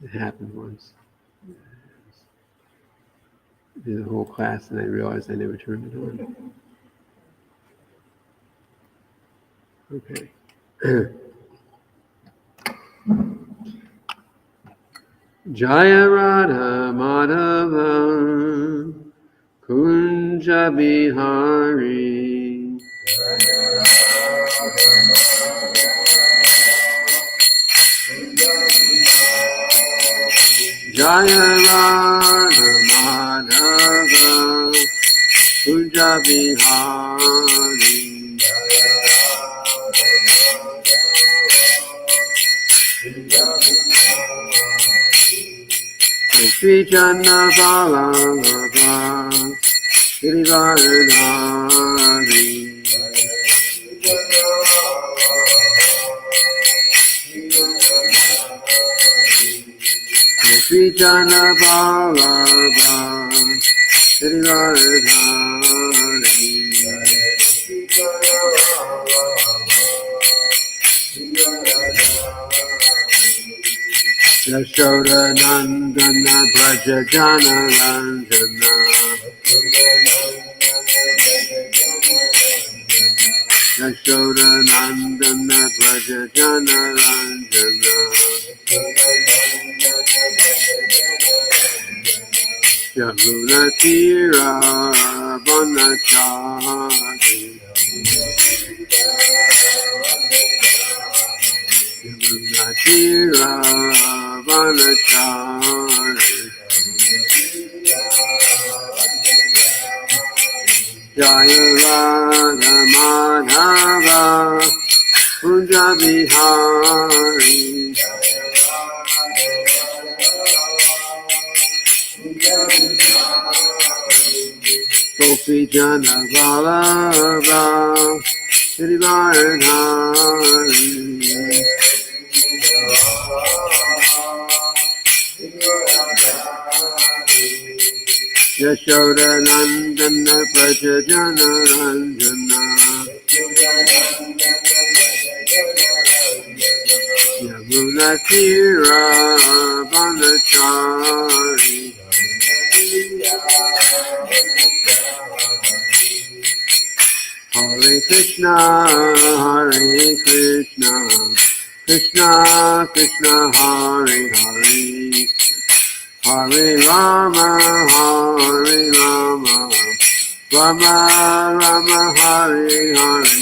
It happened once. Did the whole class, and I realized I never turned it on. Okay. Jaya Radha Madhava Kunja Bihari Jaya Radha Madhava Kunja Bihari Sri Channa Bhalavata Sri Varanari Sri Channa Bhalavata Sri Varanari Yashoda Nandana Braja Jana Ranjana Yashoda Nandana Braja Jana Ranjana Yamuna Tira Vanachari Yamuna Tira Vanachari Jaya Radha Madhava Kunja Bihari Gopi Jana Vallabha Sri Varanari Yashoda Nandana Braja Jana Ranjana Yamuna Tira Vanachari Hare Krishna, Hare Krishna, Krishna Krishna, Hare Hare, Hare Rama, Hare Rama, Rama Rama, Hare Hare.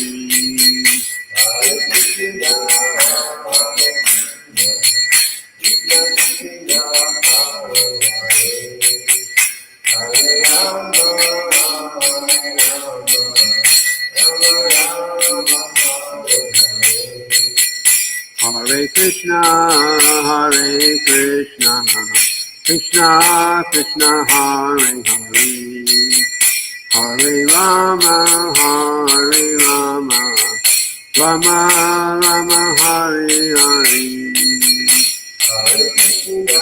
Hare Krishna, Hare Krishna, Krishna Krishna, Hare Hare, Hare Rama, Hare Rama, Rama Rama, Hare Hare. Hare Krishna,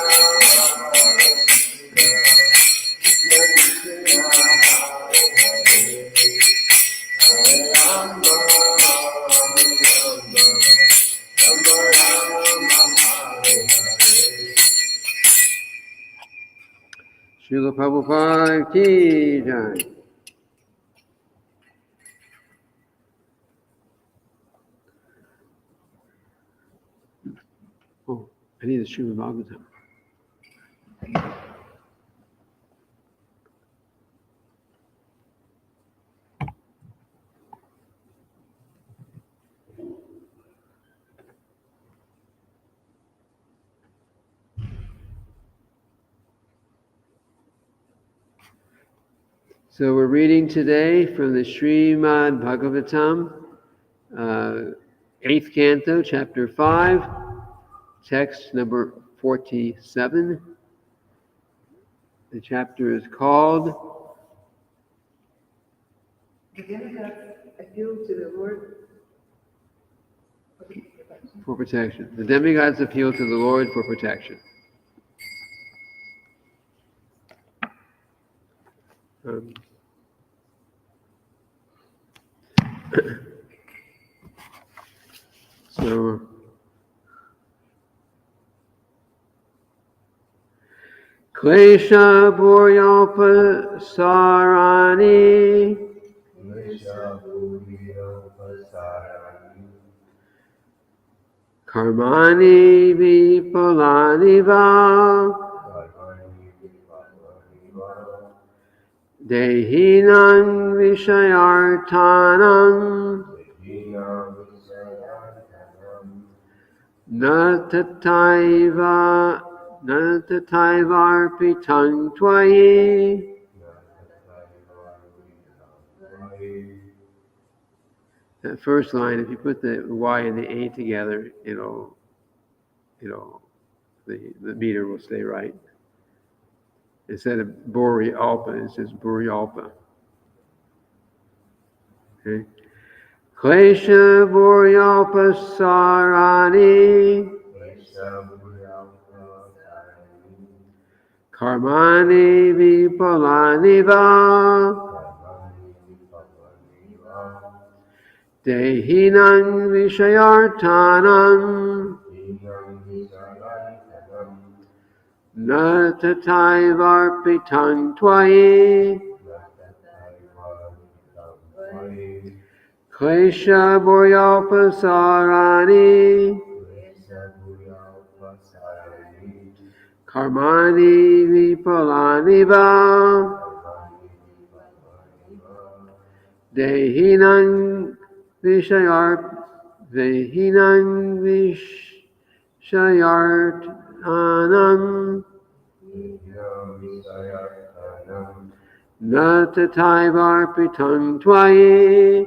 Srila Prabhupada ki jai. Oh, I need a Srimad-bhagavatam. So we're reading today from the Srimad-bhagavatam, 8th Canto, Chapter 5, text number 47. The chapter is called The Demigods appeal to the Lord for protection. The demigods appeal to the Lord for protection. So Klesha Buryopasarani Karmani Vipalani Va Dehinan Vishayartanam Natataivarpitam Twayi. That first line, if you put the Y and the A together, the meter will stay right. Instead of Borealpa, it says Borealpa. Okay. Klesha Borealpa Sarani Karmani Vipalani Va Dehinan Vishayartanam Natataivarpitam Twayi. Klesha Boryopasarani Karmani Vipalani Va Dehinan Vishayartanam Natataivarpitam Twayi.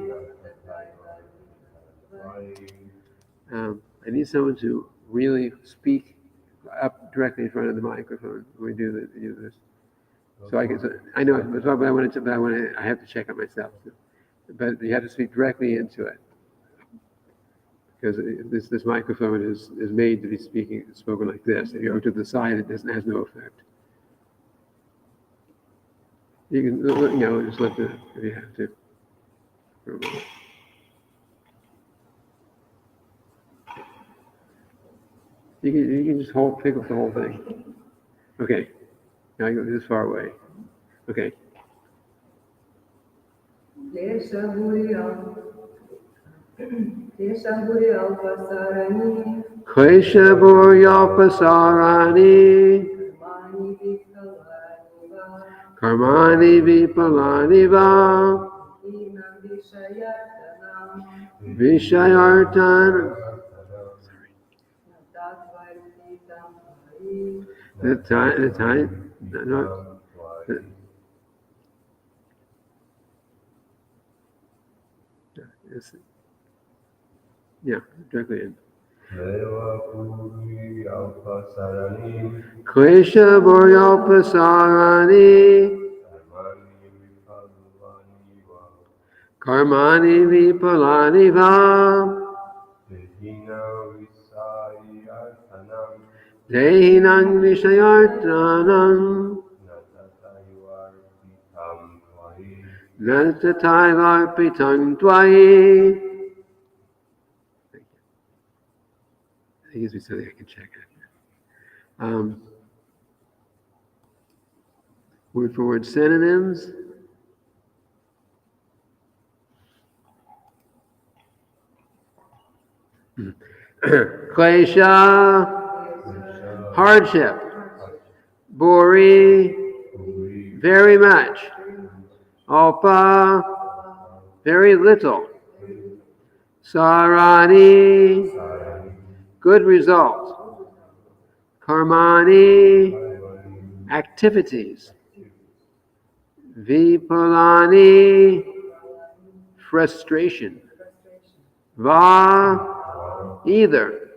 I need someone to really speak up directly in front of the microphone when we do this. So I know, but I have to check it myself. But you have to speak directly into it, because this microphone is made to be spoken like this. If you go to the side, it has no effect. You can, just let if you have to. For a moment. You can just pick up the whole thing. Okay. Now you go this far away. Okay. Klesha Buryopasarani Klesha Buryopasarani Karmani Vipalani Va Vishayartanam directly in. Klesha Buryopasarani Karmani Vipalani Va Dehinan Vishayartanam Natataivarpitam Twayi. That gives me something I can check it. Word for word synonyms. Klesha, hardship. Bori, very much. Alpa, very little. Sarani, good result. Karmani, activities. Vipalani, frustration. Va, either.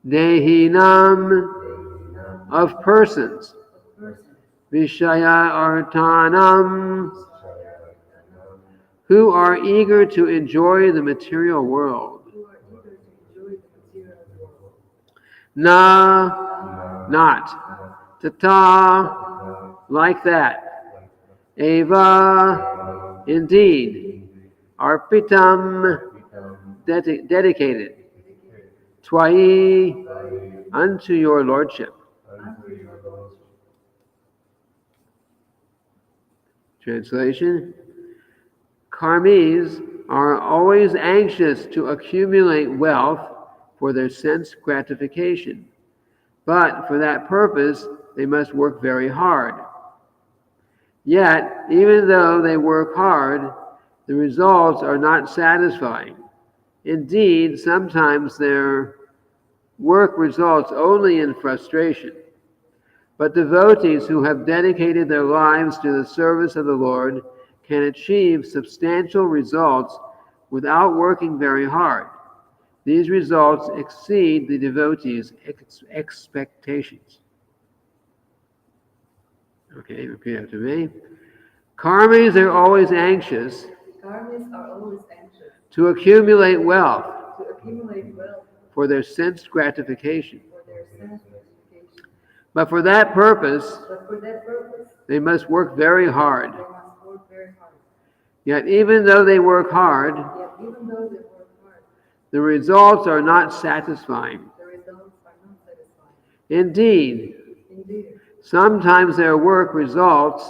Dehinam, of persons. Vishaya artanam, who are eager to enjoy the material world. Na, not. Tata, like that. Eva, indeed. Arpitam, dedicated. Twayi, unto your lordship. Translation: Karmis are always anxious to accumulate wealth for their sense gratification, but for that purpose they must work very hard. Yet, even though they work hard, the results are not satisfying. Indeed, sometimes their work results only in frustration. But devotees who have dedicated their lives to the service of the Lord can achieve substantial results without working very hard. These results exceed the devotees' expectations. Okay, repeat after me. Karmis are always anxious to accumulate wealth for their sense gratification. But for that purpose, they must work very hard. Yet even though they work hard, the results are not satisfying. Indeed, sometimes their work results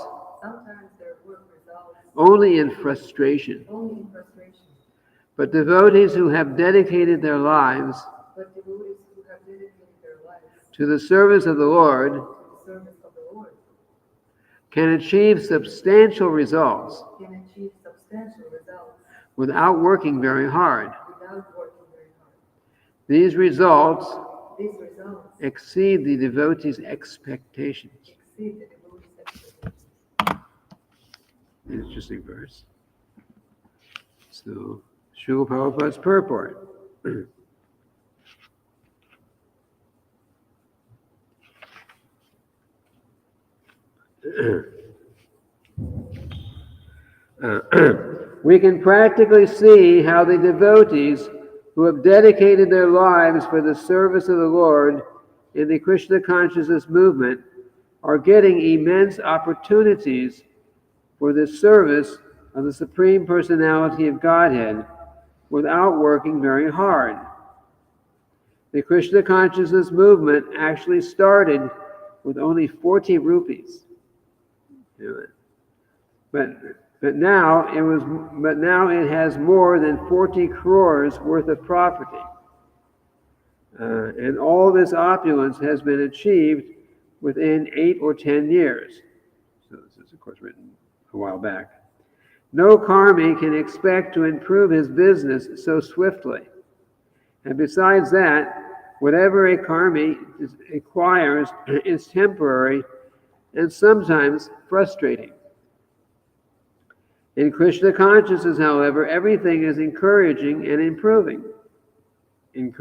only in frustration. But devotees who have dedicated their lives to the service of the Lord can achieve substantial results without working very hard. These results exceed the devotees' expectations. Interesting verse. So, Srila Prabhupada's purport. We can practically see how the devotees who have dedicated their lives for the service of the Lord in the Krishna consciousness movement are getting immense opportunities for the service of the Supreme Personality of Godhead without working very hard. The Krishna consciousness movement actually started with only 40 rupees. But now it has more than 40 crores worth of property. And all this opulence has been achieved within 8 or 10 years. So this is, of course, written a while back. No karmi can expect to improve his business so swiftly. And besides that, whatever a karmi acquires is temporary and sometimes frustrating. In Krishna consciousness, however, everything is encouraging and improving. The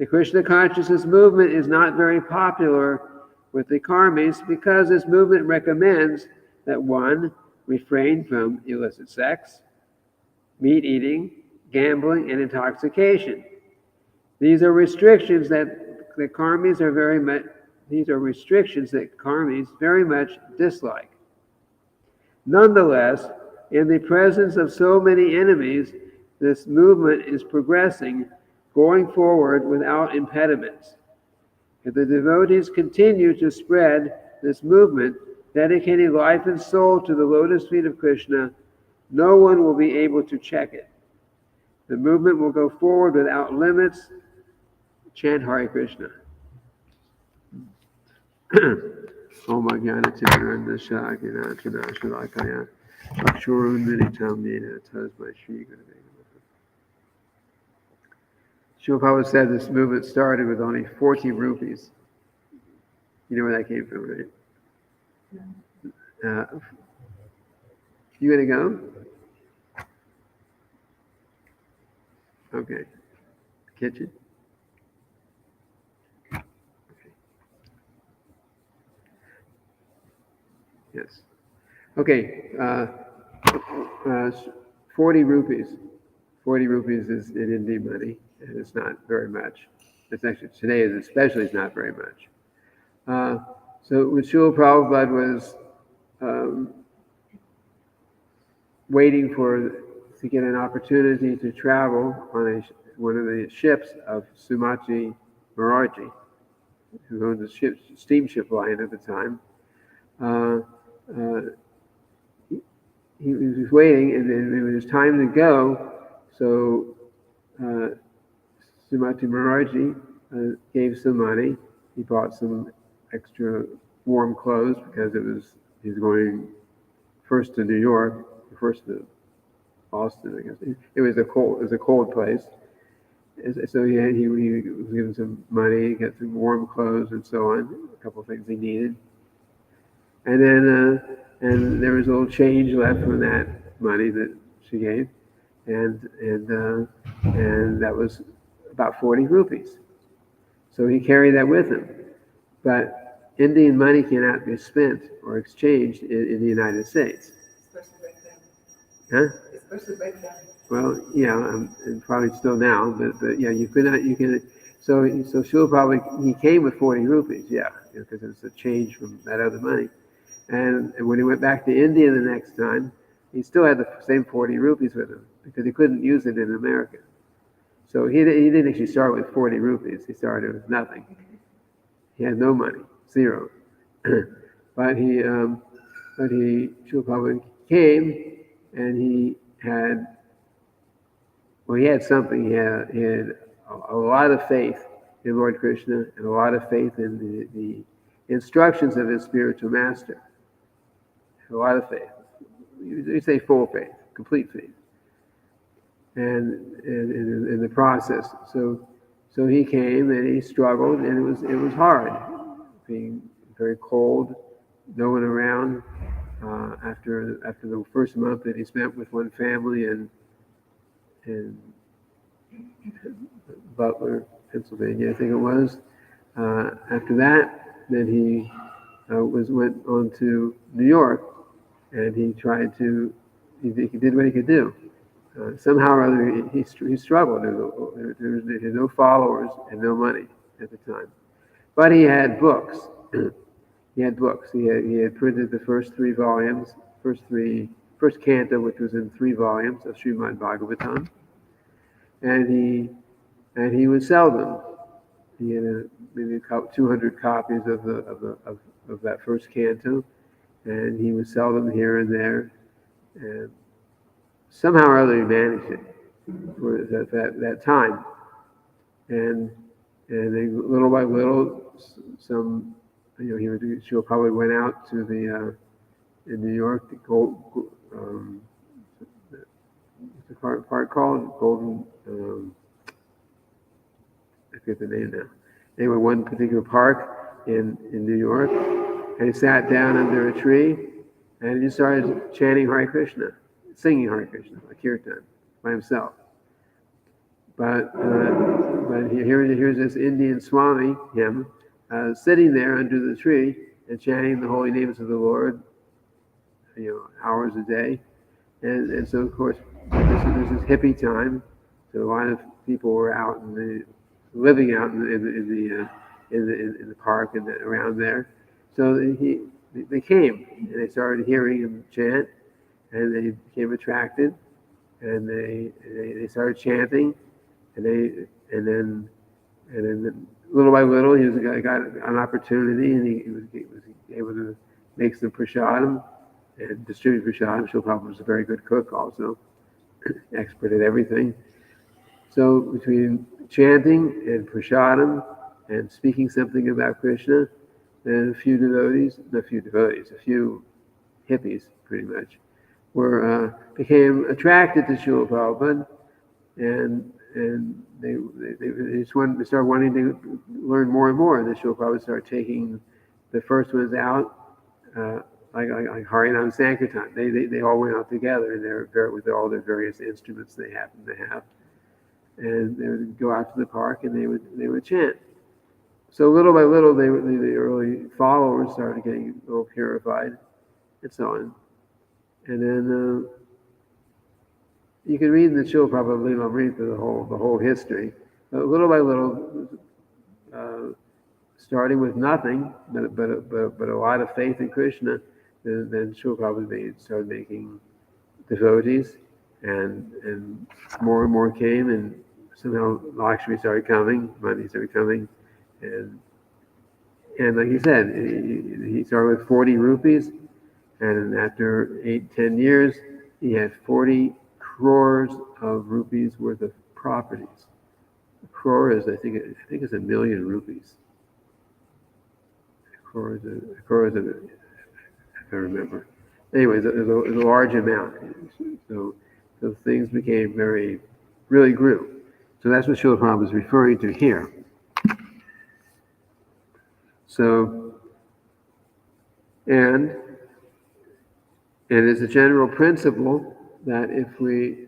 Krishna consciousness movement is not very popular with the karmis because this movement recommends that one refrain from illicit sex, meat eating, gambling, and intoxication. These are restrictions that the karmis very much dislike. Nonetheless, in the presence of so many enemies, this movement is progressing, going forward without impediments. If the devotees continue to spread this movement, dedicating life and soul to the lotus feet of Krishna, no one will be able to check it. The movement will go forward without limits. Chant Hare Krishna. Om Jnana Timiranda Shakina Shalakaya Akshurun Minitam Nina Tasmai Shri Gurave. Srila Prabhupada said this movement started with only 40 rupees. You know where that came from, right? You gonna go? Okay. Kitchen? Okay. Yes. Okay. 40 rupees. 40 rupees is in Indian money, and it's not very much. It's actually, today especially is not very much. So when Srila Prabhupada was waiting to get an opportunity to travel on one of the ships of Sumatri Maharaji, who owned the steamship line at the time, uh, he was waiting, and then it was time to go. So Srimati Maharaji gave some money. He bought some extra warm clothes because he was going first to New York, first to Boston, I guess. It was a cold place. So he was given some money, got some warm clothes, and so on. A couple of things he needed, and then there was a little change left from that money that she gave, and that was about 40 rupees. So he carried that with him. But Indian money cannot be spent or exchanged in the United States. Especially back then. Huh? Especially back then. Well, yeah, and probably still now, but yeah, you could not, you can, so Shula probably, he came with 40 rupees, yeah, because it's a change from that other money. And when he went back to India the next time, he still had the same 40 rupees with him because he couldn't use it in America. So he didn't actually start with 40 rupees. He started with nothing. He had no money, zero. but Shula Prabhupada came, and he had something. He had a lot of faith in Lord Krishna and a lot of faith in the instructions of his spiritual master. A lot of faith. You say full faith, complete faith. And in the process. So he came and he struggled, and it was hard, being very cold, no one around. After the first month that he spent with one family in Butler, Pennsylvania, I think it was. After that, then he went on to New York, and he did what he could do. Somehow or other, he struggled. There had no followers and no money at the time, but he had books. He had books. He had printed the first 3 volumes, first Canto, which was in 3 volumes of Srimad-bhagavatam, and he would sell them. He had maybe 200 copies of that first Canto, and he would sell them here and there, and somehow or other he managed it for that time, and then little by little, some, she'll probably went out to the in New York, the what's the park called? Golden, I forget the name now. Anyway, one particular park in New York, and he sat down under a tree, and he just started chanting Hare Krishna, singing Hare Krishna, like kirtan, by himself. But here's this Indian Swami, sitting there under the tree and chanting the holy names of the Lord, hours a day. And so, of course, this is hippie time, so a lot of people were out living out in the park and around there. So they came, and they started hearing him chant, and they became attracted, and they started chanting, and then little by little he got an opportunity, and he was able to make some prasadam and distribute prasadam. Shila Prabhupada was a very good cook, also expert at everything. So between chanting and prasadam and speaking something about Krishna, then a few hippies, pretty much, became attracted to Shila Prabhupada, and they started wanting to learn more and more. And the Shila Prabhupada started taking the first ones out, like Harinam Sankirtan. They all went out together, and with all their various instruments they happened to have, and they would go out to the park and they would chant. So little by little, the early followers started getting a little purified, and so on. And then you can read in the Shila Prabhupada Lila Amrita the whole history. Little by little, starting with nothing, but a lot of faith in Krishna, then Shila Prabhupada started making devotees, and more came, and somehow Lakshmi started coming, money started coming, and like he said, he started with 40 rupees, And after 8-10 years, he had 40 crores of rupees worth of properties. A crore is, I think it's 1 million rupees. A crore is, if I remember. Anyways, it was a large amount. So things became really grew. So that's what Srila Prabhupada is referring to here. So, and it's a general principle that actually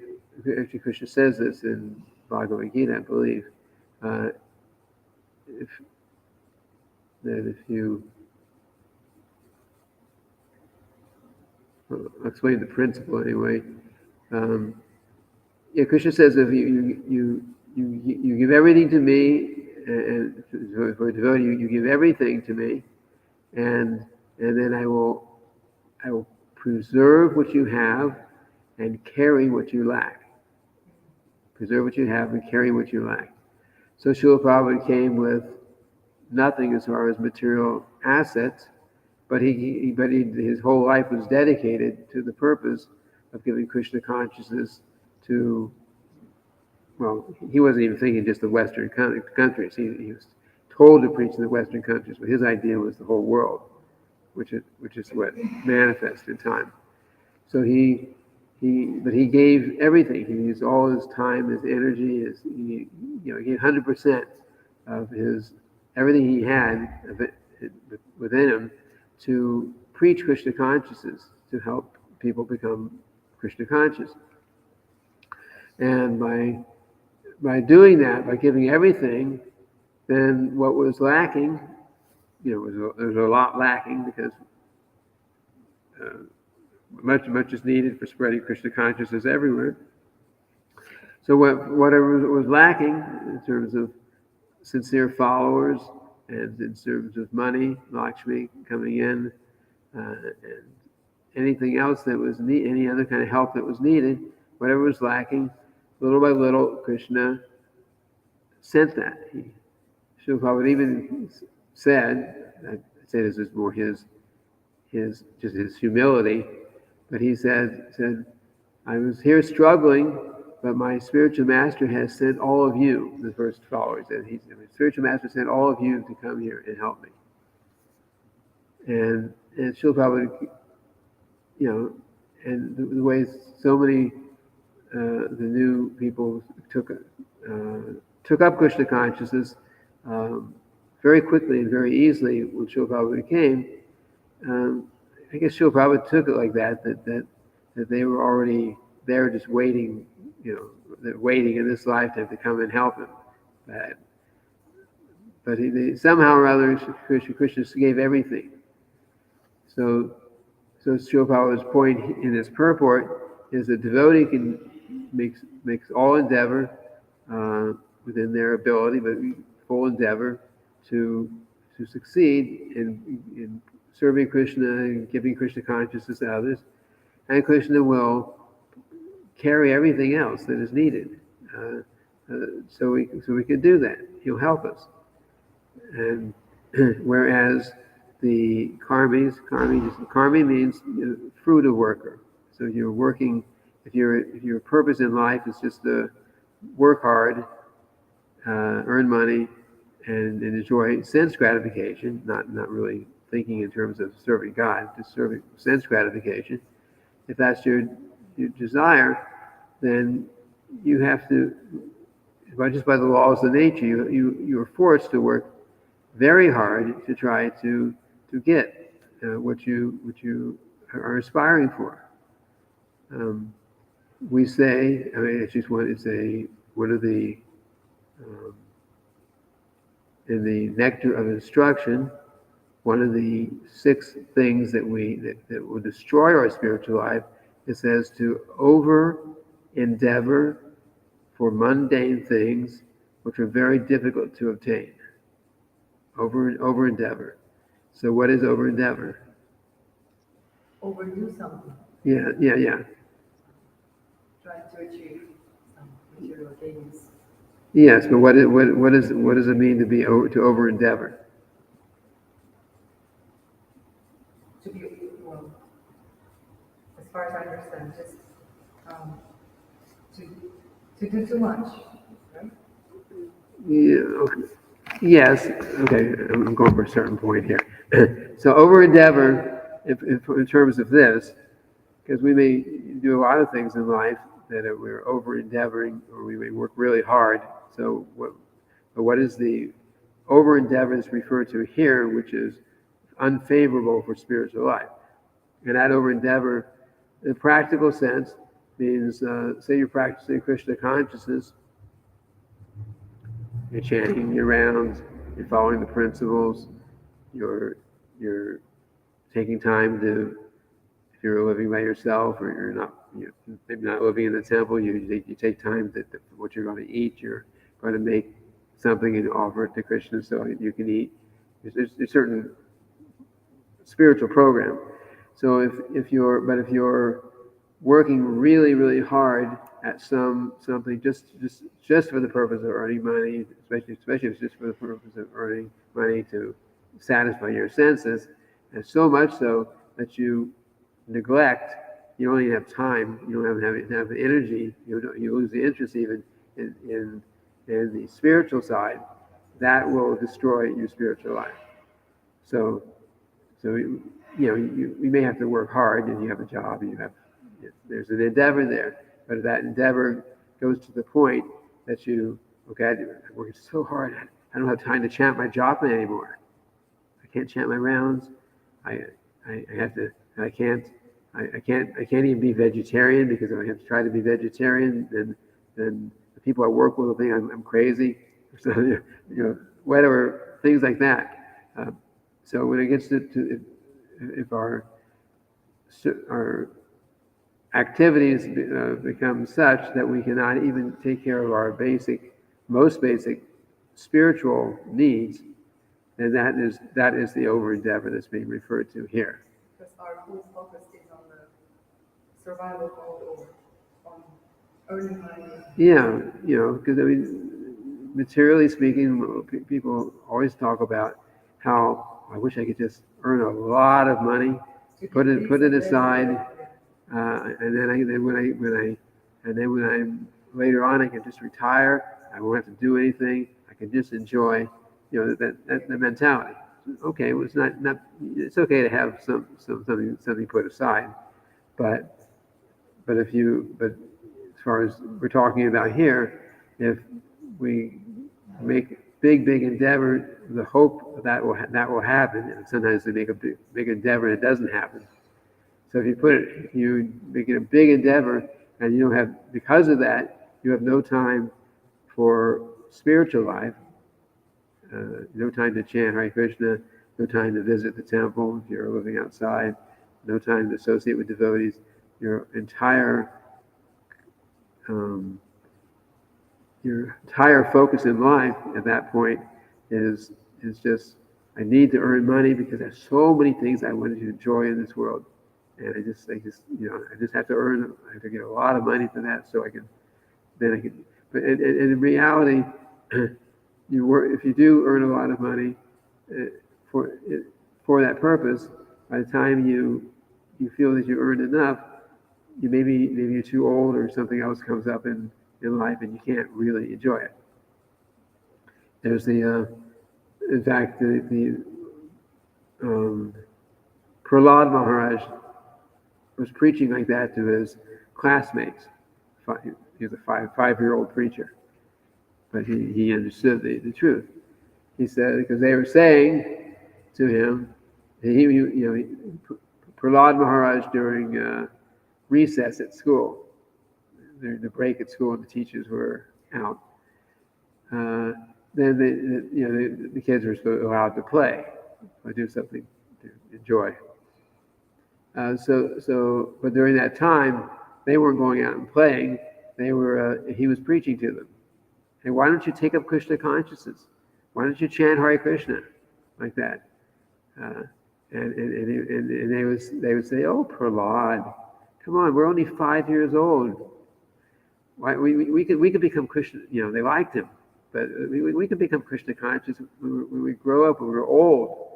Krishna says this in Bhagavad Gita, I believe, if you, I'll explain the principle anyway. Krishna says if you give everything to me, and for a devotee, you give everything to me, and then I will preserve what you have and carry what you lack. Preserve what you have and carry what you lack. So Srila Prabhupada came with nothing as far as material assets, but his whole life was dedicated to the purpose of giving Krishna consciousness to, well, he wasn't even thinking just the Western countries. He was told to preach in the Western countries, but his idea was the whole world, which is what manifests in time. So he gave everything. He used all his time, his energy, he gave 100% of everything he had within him to preach Krishna consciousness, to help people become Krishna conscious. And by doing that, by giving everything, then what was lacking, there was a lot lacking, because much is needed for spreading Krishna consciousness everywhere. So whatever was lacking in terms of sincere followers and in terms of money, Lakshmi coming in, and anything else that was any other kind of help that was needed, whatever was lacking, little by little, Krishna sent that. Srila Prabhupada even said, I'd say this is more his humility, but he said, I was here struggling, but my spiritual master has sent all of you, the first followers, and the spiritual master sent all of you to come here and help me. And Srila Prabhupada, and the way so many the new people took up Krishna consciousness very quickly and very easily when Srila Prabhupada came. I guess Srila Prabhupada took it like that they were already there, just waiting, they're waiting in this lifetime to come and help him. But somehow or other, Krishna gave everything. So Srila Prabhupada's point in his purport is that devotee makes all endeavor within their ability, but full endeavor to succeed in serving Krishna and giving Krishna consciousness to others, and Krishna will carry everything else that is needed. So we can do that. He'll help us. And whereas the karmi means fruit of worker. So you're working. If your purpose in life is just to work hard, earn money, and enjoy sense gratification, not really thinking in terms of serving God, just serving sense gratification. If that's your desire, then you have to, just by the laws of nature, you are forced to work very hard to try to get what you are aspiring for. We say, it's just one of the in the Nectar of Instruction, one of the 6 things that will destroy our spiritual life, it says to over endeavor for mundane things which are very difficult to obtain. Over endeavor. So what is over endeavor? Overdo something. Yeah. Try to achieve some material gains. Yes, but what does it mean to over endeavor? To be far as I understand, just to do too much, right? Yeah, okay. Yes, okay, I'm going for a certain point here. So over endeavor, if in terms of this, because we may do a lot of things in life that we're over endeavoring, or we may work really hard. So what is the over endeavor that's referred to here, which is unfavorable for spiritual life? And that over endeavor, in a practical sense, means say you're practicing Krishna consciousness, you're chanting your rounds, you're following the principles, you're taking time to, if you're living by yourself or you're not, maybe not living in the temple, you take time that what you're going to eat, you're going to make something and offer it to Krishna so you can eat. There's a certain spiritual program. So if you're working really, really hard at something just for the purpose of earning money, especially if it's just for the purpose of earning money to satisfy your senses, and so much so that you neglect, you don't even have time, you don't have the energy, you lose the interest even in the spiritual side, that will destroy your spiritual life. So you may have to work hard, and you have a job, and there's an endeavor there. But if that endeavor goes to the point that I'm working so hard, I don't have time to chant my japa anymore. I can't chant my rounds. I have to. I can't even be vegetarian, because if I have to try to be vegetarian, then the people I work with will think I'm crazy. So, whatever, things like that. So when it gets to if our activities become such that we cannot even take care of our most basic spiritual needs, then that is the over endeavor that's being referred to here. Because our whole focus is on the survival mode or on earning money. Yeah, because materially speaking, people always talk about how I wish I could just earn a lot of money, put it aside, and then when I'm later on, I can just retire. I won't have to do anything. I can just enjoy, that mentality. Okay, well, it's okay to have something put aside, but as far as we're talking about here, if we make big endeavor, the hope that will happen, and sometimes we make a big endeavor and it doesn't happen. So if you make it a big endeavor, and you don't have, because of that, you have no time for spiritual life, no time to chant Hare Krishna, no time to visit the temple if you're living outside, no time to associate with devotees. Your entire focus in life at that point is just, I need to earn money because there's so many things I wanted to enjoy in this world, and I just have to earn. I have to get a lot of money for that, so I can. But in reality, if you do earn a lot of money for that purpose, by the time you feel that you earned enough, maybe you're too old or something else comes up in life and you can't really enjoy it. There's in fact, the Prahlad Maharaj was preaching like that to his classmates. He was a five-year-old preacher, but he understood the truth. He said, because they were saying to him, Prahlad Maharaj during recess at school, the break at school, and the teachers were out. Then the kids were allowed to play or do something to enjoy. But during that time, they weren't going out and playing. He was preaching to them. Hey, why don't you take up Krishna consciousness? Why don't you chant Hare Krishna like that? And they would say, "Oh, Prahlad, come on, we're only 5 years old. Why we could become Krishna?" They liked him, but we could become Krishna conscious when we grow up, when we're old.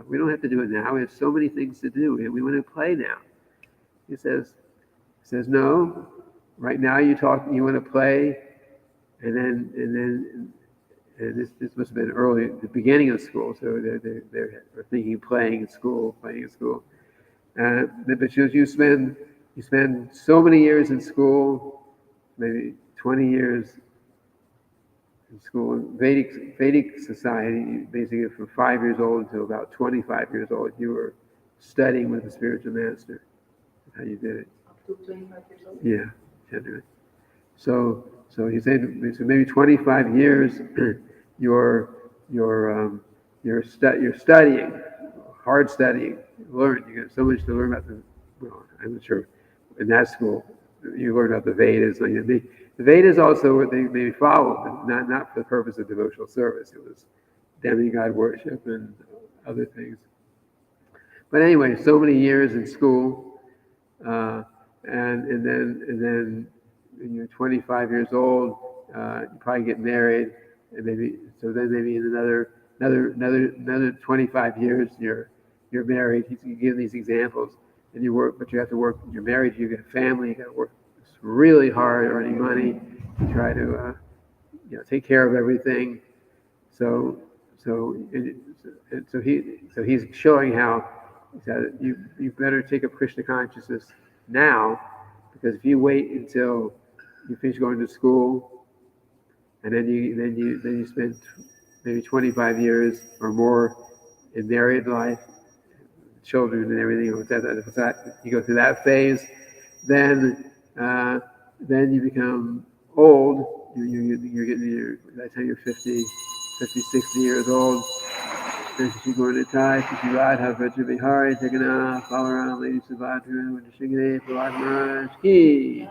We don't have to do it now. We have so many things to do. We want to play now. He says, no, right now you want to play, and this must have been early, at the beginning of school, so they're thinking playing in school. But you spend so many years in school, maybe 20 years in school. In Vedic society, basically from 5 years old until about 25 years old, you were studying with the spiritual master. That's how you did it. Up to 25 years old? Yeah, generally. So he said, so maybe 25 years, you're studying, hard studying. You got so much to learn about I'm not sure. In that school, you learn about the Vedas. The Vedas also what they followed, but not for the purpose of devotional service. It was demigod worship and other things. But anyway, so many years in school, and then when you're 25 years old, you probably get married, and maybe in another 25 years you're married. He's giving these examples, and you work, but you have to work. You're married, you get a family, you got to work really hard earning money to try to take care of everything. So he's showing how he said you better take up Krishna consciousness now, because if you wait until you finish going to school, and then you spend maybe 25 years or more in married life, children and everything, you go through that phase, then you become old. You're getting by the time you're 50, 60 years old. Then you're going to die. Radha Vraja Vihari, Jagannath, Balaram, Lady Subhadra, Shingade, Prahlad Maharaj, Ki.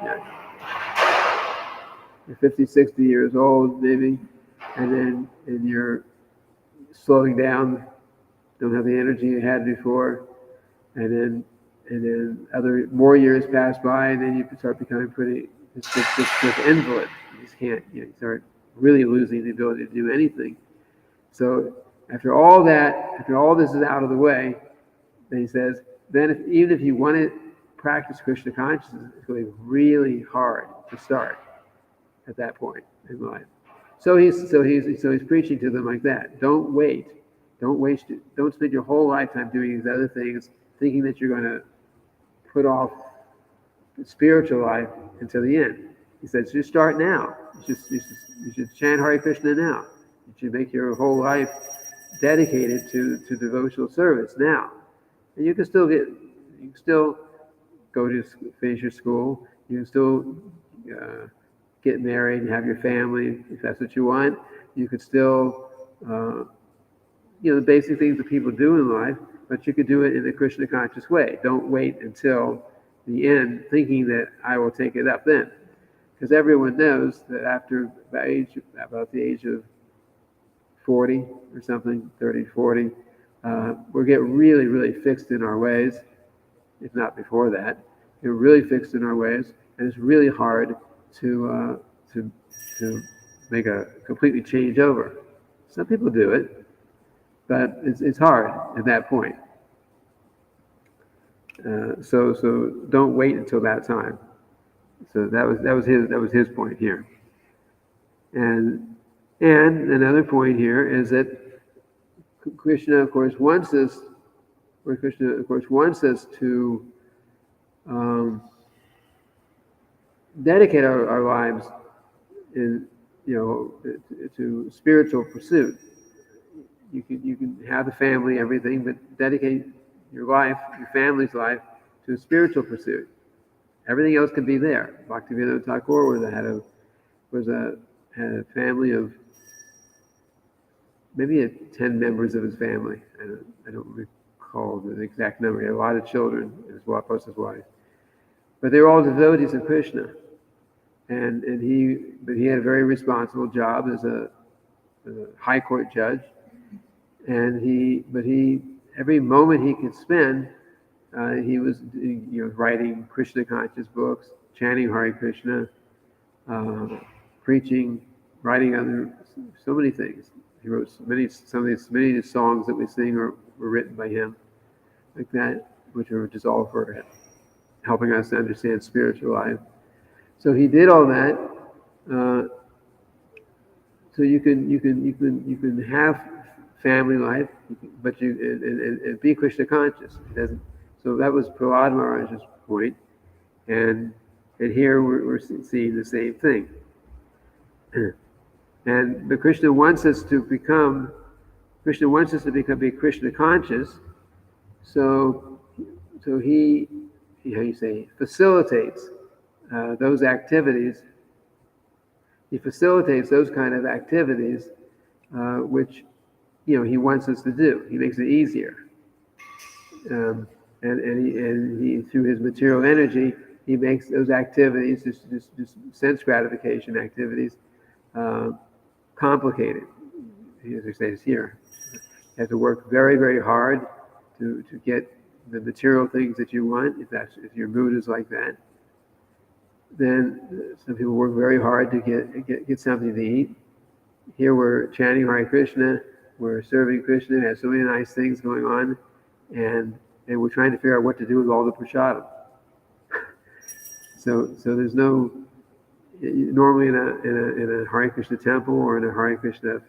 You're 50, 60 years old, maybe, and you're slowing down, don't have the energy you had before, and then other more years pass by, and then you start becoming pretty just invalid. You just can't. You start really losing the ability to do anything. So after all this is out of the way, then he says, even if you want to practice Krishna consciousness, it's going to be really hard to start at that point in life. So he's preaching to them like that. Don't wait. Don't waste it. Don't spend your whole lifetime doing these other things, thinking that you're going to put off the spiritual life until the end. He says, just start now. You should chant Hare Krishna now. You should make your whole life dedicated to devotional service now. And you can still go to finish your school. You can still get married and have your family if that's what you want. You could still, the basic things that people do in life, but you could do it in a Krishna conscious way. Don't wait until the end thinking that I will take it up then. Because everyone knows that after about the age of 40 or something, 30, 40, we'll get really, really fixed in our ways, if not before that. We're really fixed in our ways, and it's really hard to make a completely change over. Some people do it, but it's hard at that point. So don't wait until that time. So that was his point here. And another point here is that Krishna, of course, wants us to dedicate our lives to spiritual pursuit. You can have the family, everything, but dedicate your life, your family's life, to a spiritual pursuit. Everything else can be there. Bhaktivinoda Thakur had a family of maybe 10 members of his family. I don't recall the exact number. He had a lot of children, plus his wife. But they were all devotees of Krishna. But he had a very responsible job as a high court judge. But every moment he could spend, he was writing Krishna conscious books, chanting Hare Krishna, preaching, writing so many things. He wrote many of the songs that we sing were written by him, like that, which are just all for helping us to understand spiritual life. So he did all that. So you can have family life, but and be Krishna conscious. So that was Prahlad Maharaj's point, and here we're seeing the same thing. And the Krishna wants us to be Krishna conscious. So he how you say, facilitates those activities. He facilitates those kind of activities, which he wants us to do. He makes it easier, and he through his material energy, he makes those activities, just sense gratification activities, complicated. As he says here, you have to work very, very hard to get the material things that you want. If your mood is like that, then some people work very hard to get something to eat. Here we're chanting Hare Krishna, we're serving Krishna, has so many nice things going on, and we're trying to figure out what to do with all the prasadam. So there's no, normally in a Hare Krishna temple or in a Hare Krishna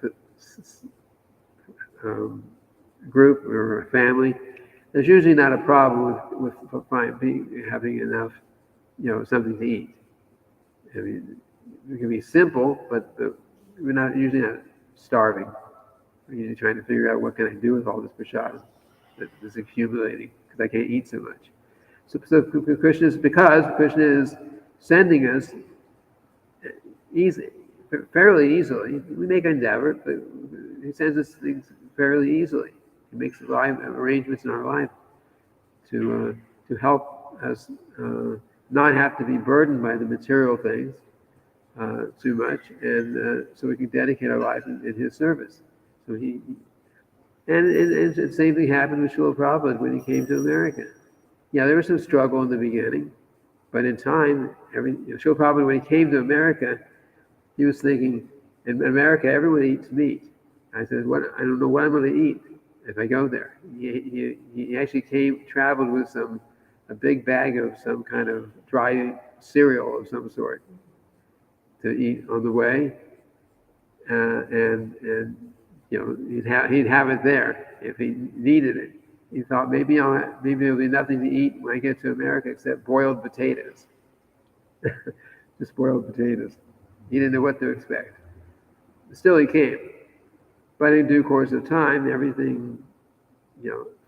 group or a family, there's usually not a problem with having enough, something to eat. I mean, it can be simple, but we're usually not starving. We're usually trying to figure out what can I do with all this prasadam that's accumulating because I can't eat so much. So Krishna is sending us fairly easily. We make an endeavor, but he sends us things fairly easily. He makes arrangements in our life to help us not have to be burdened by the material things too much, and so we can dedicate our life in his service. So and the same thing happened with Srila Prabhupada when he came to America. Yeah, there was some struggle in the beginning, but in time, Srila Prabhupada, when he came to America, he was thinking, in America, everyone eats meat. I said, I don't know what I'm going to eat if I go there. He actually traveled with a big bag of some kind of dry cereal of some sort to eat on the way, and he'd have it there if he needed it. He thought maybe there'll be nothing to eat when I get to America except boiled potatoes, just boiled potatoes. He didn't know what to expect. Still, he came, but in due course of time, everything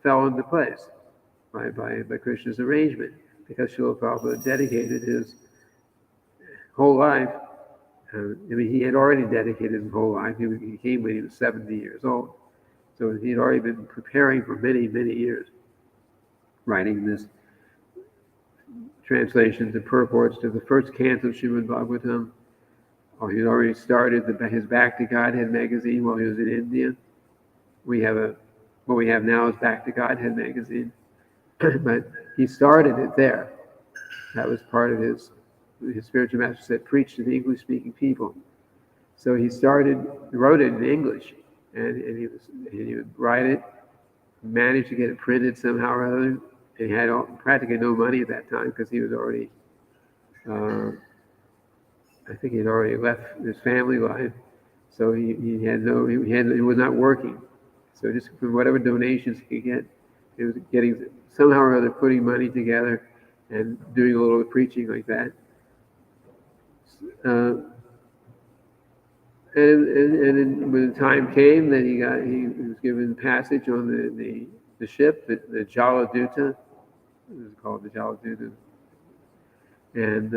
fell into place by Krishna's arrangement, because Srila Prabhupada dedicated his whole life. He had already dedicated his whole life. He came when he was 70 years old. So he had already been preparing for many, many years, writing this translations and purports to the first canto of Srimad-bhagavatam. He had already started his Back to Godhead magazine while he was in India. What we have now is Back to Godhead magazine. But he started it there. That was part of his spiritual master said, preach to the English-speaking people. So he wrote it in English, and he would write it, managed to get it printed somehow or other. And he had practically no money at that time because he was already, I think he had already left his family life. So he was not working. So just from whatever donations he could get, he was getting somehow or other putting money together and doing a little preaching like that. And when the time came that he was given passage on the ship, the Jaladuta, it was called the Jaladuta, and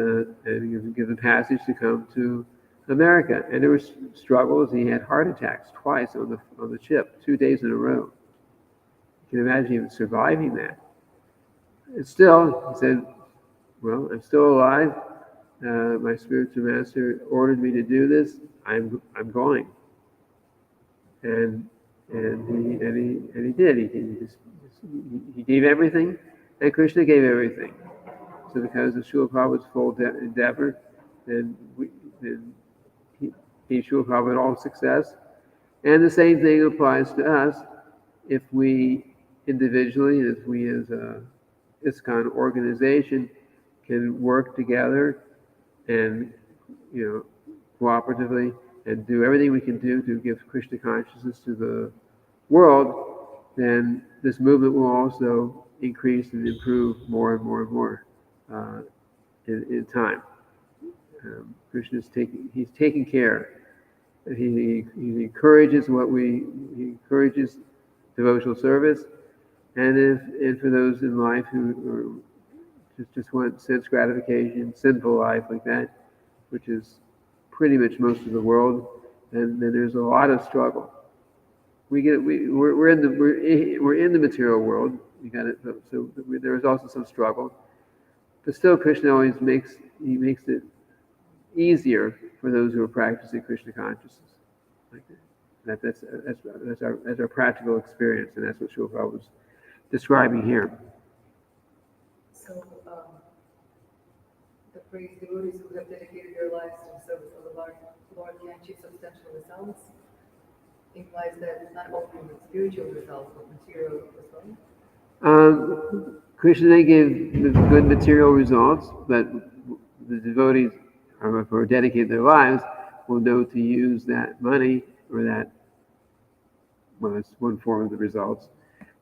he was given passage to come to America. And there were struggles. He had heart attacks twice on the ship, 2 days in a row. You can imagine even surviving that. And still, he said, "Well, I'm still alive. My spiritual master ordered me to do this. I'm going." And he did. He gave everything, and Krishna gave everything. So because of Srila Prabhupada's full endeavor, then he gave Srila Prabhupada all success. And the same thing applies to us if we individually, if we as a ISKCON organization can work together and, cooperatively and do everything we can do to give Krishna consciousness to the world, then this movement will also increase and improve more and more and more in time. Krishna is taking care. He encourages he encourages devotional service, and for those in life who just want sense gratification, sinful life like that, which is pretty much most of the world, and then there's a lot of struggle. We're in the material world. We got it. So there is also some struggle, but still, Krishna always makes it easier for those who are practicing Krishna consciousness. Like that. That's our practical experience, and that's what Srila Prabhupada was describing here. So, the praised devotees who have dedicated their lives to the service of the Lord can achieve substantial results, implies that not only the spiritual results, but material as well? Krishna gave good material results, but the devotees who are dedicated their lives will know to use that money or that, well, that's one form of the results,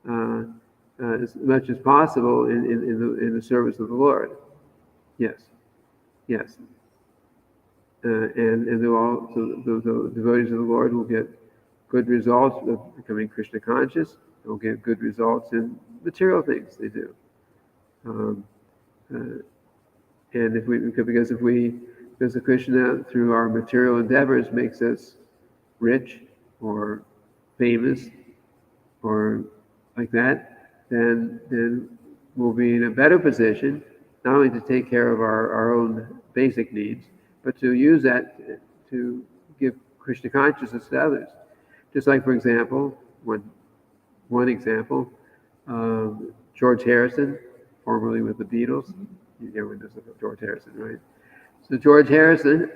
as much as possible in the service of the Lord. Yes. And the devotees of the Lord will get good results of becoming Krishna conscious. They'll get good results in material things they do. And because the Krishna through our material endeavors makes us rich or famous or like that, then we'll be in a better position not only to take care of our own basic needs, but to use that to give Krishna consciousness to others. Just like, for example, one example, George Harrison, formerly with the Beatles. Everyone knows George Harrison, right? So George Harrison,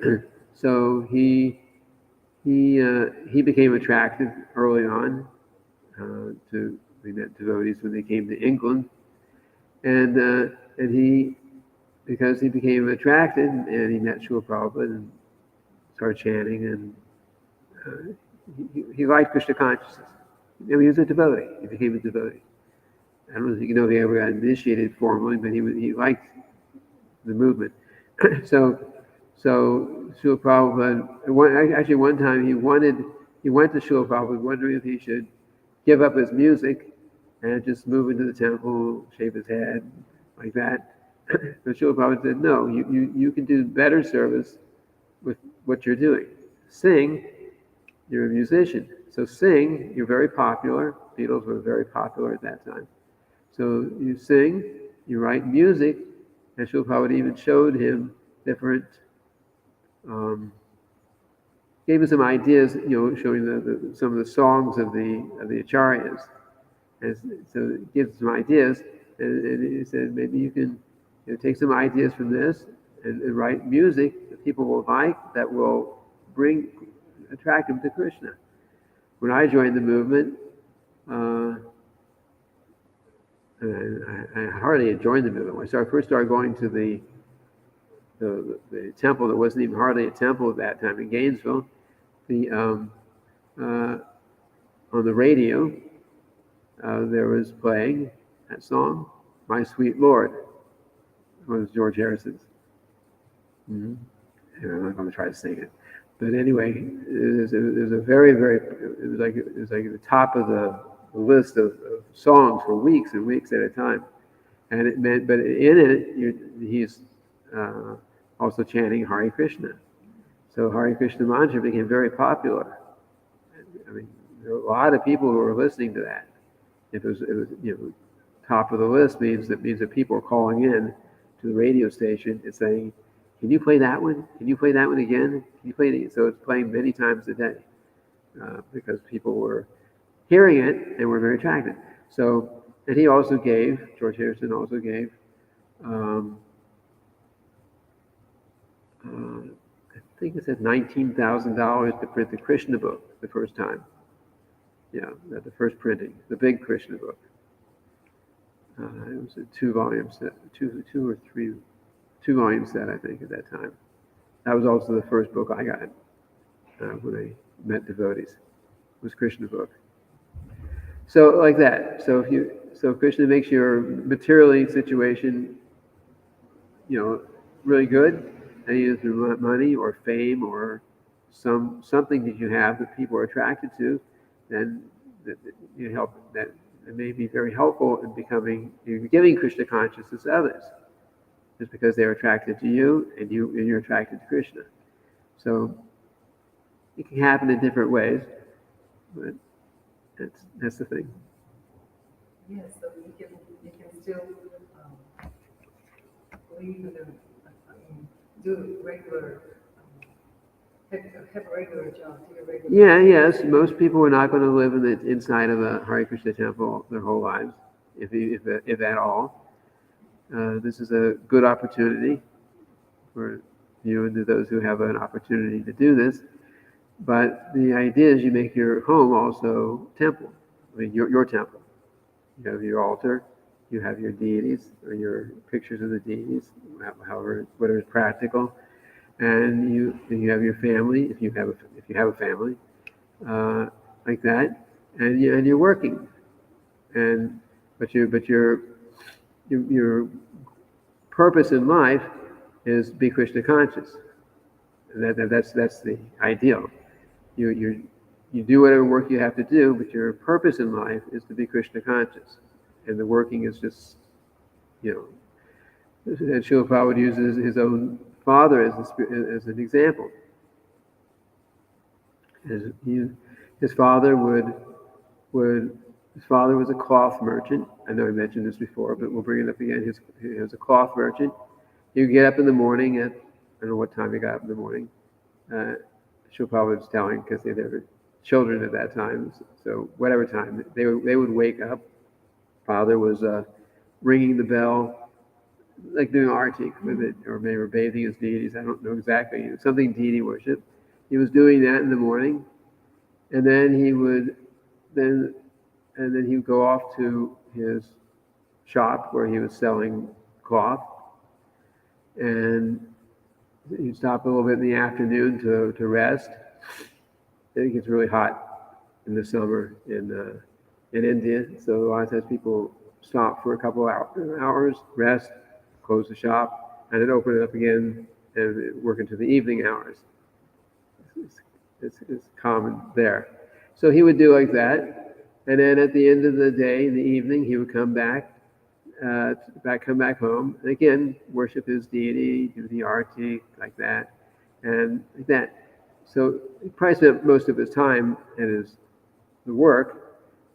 so he became attractive early on we met devotees when they came to England, and because he became attracted and he met Srila Prabhupada and started chanting, and he liked Krishna consciousness. He was a devotee. He became a devotee. I don't know if you know if he ever got initiated formally, but he liked the movement. So Srila Prabhupada, actually one time he went to Srila Prabhupada wondering if he should give up his music and just move into the temple, shave his head, like that. But Srila Prabhupada said, no, you can do better service with what you're doing. Sing, you're a musician. So sing, you're very popular. Beatles were very popular at that time. So you sing, you write music, and Srila Prabhupada even showed him different, gave him some ideas, showing some of the songs of the acharyas. And so it gives some ideas, and he said maybe you can take some ideas from this and write music that people will like, that will attract them to Krishna. When I joined the movement, I hardly had joined the movement. When I first started going to the temple that wasn't even hardly a temple at that time in Gainesville, on the radio, there was playing that song, "My Sweet Lord." It was George Harrison's. And I'm not going to try to sing it, but anyway, it was a very, very. It was like the top of the list of songs for weeks and weeks at a time, and it meant. But in it, he's also chanting Hare Krishna. So Hare Krishna mantra became very popular. I mean, there were a lot of people who were listening to that. It was top of the list means that people are calling in to the radio station and saying, "Can you play that one? Can you play that one again? Can you play it?" So it's playing many times a day because people were hearing it and were very attracted. So, and George Harrison also gave. I think it said $19,000 to print the Krishna book the first time. Yeah, the first printing, the big Krishna book. It was a 2 volumes, two or three. 2-volume set, I think, at that time. That was also the first book I got when I met devotees. It was Krishna book. So like that. So Krishna makes your materially situation, really good, and either through money or fame or something that you have that people are attracted to, then that you help that it may be very helpful in giving Krishna consciousness to others, just because they're attracted to you and you're attracted to Krishna. So it can happen in different ways, but that's the thing. Yes, so you can still believe in them, do regular, have a regular job, do a regular. Yeah, yes. Most people are not going to live inside of a Hare Krishna temple their whole lives, if at all. This is a good opportunity for you and to those who have an opportunity to do this. But the idea is you make your home also temple. I mean, your temple. You have your altar, you have your deities or your pictures of the deities, whatever is practical, and you have your family if you have a family, like that, and you're working, but your purpose in life is to be Krishna conscious. That's the ideal. You do whatever work you have to do, but your purpose in life is to be Krishna conscious, and the working is just, And Srila Prabhupada uses his own father as an example. His father was a cloth merchant. I know I mentioned this before, but we'll bring it up again. He was a cloth merchant. He would get up in the morning I don't know what time he got up in the morning. Srila Prabhupada was telling, because they were children at that time, so whatever time they would wake up. Father was ringing the bell, like doing arti with it, or maybe bathing his deities. I don't know exactly. Something deity worship. He was doing that in the morning, and then he would go off to his shop where he was selling cloth, and he'd stop a little bit in the afternoon to rest. It gets really hot in the summer in India, so a lot of times people stop for a couple hours, rest, close the shop, and then open it up again and work into the evening hours. It's common there. So he would do like that, and then at the end of the day, in the evening, he would come back home, and again worship his deity, do the arti like that, and like that. So he probably spent most of his time at the work,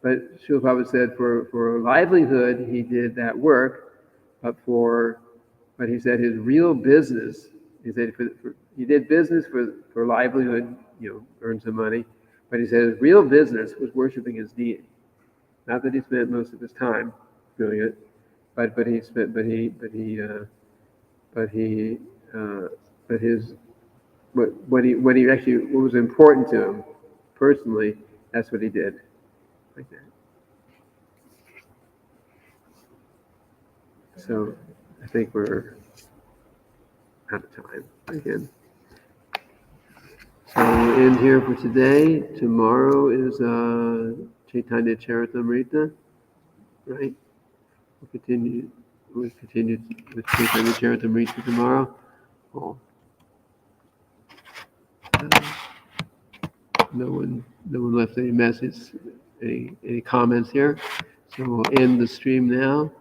but Srila Prabhupada said for livelihood he did that work, but he said his real business, he said he did business for livelihood, earn some money, but he said his real business was worshiping his deity. Not that he spent most of his time doing it, but what was important to him personally, that's what he did, like that. So I think we're out of time again. So we'll end here for today. Tomorrow is Chaitanya Charitamrita, right? We'll continue with Chaitanya Charitamrita tomorrow. Oh. No one left any message, any comments here. So we'll end the stream now.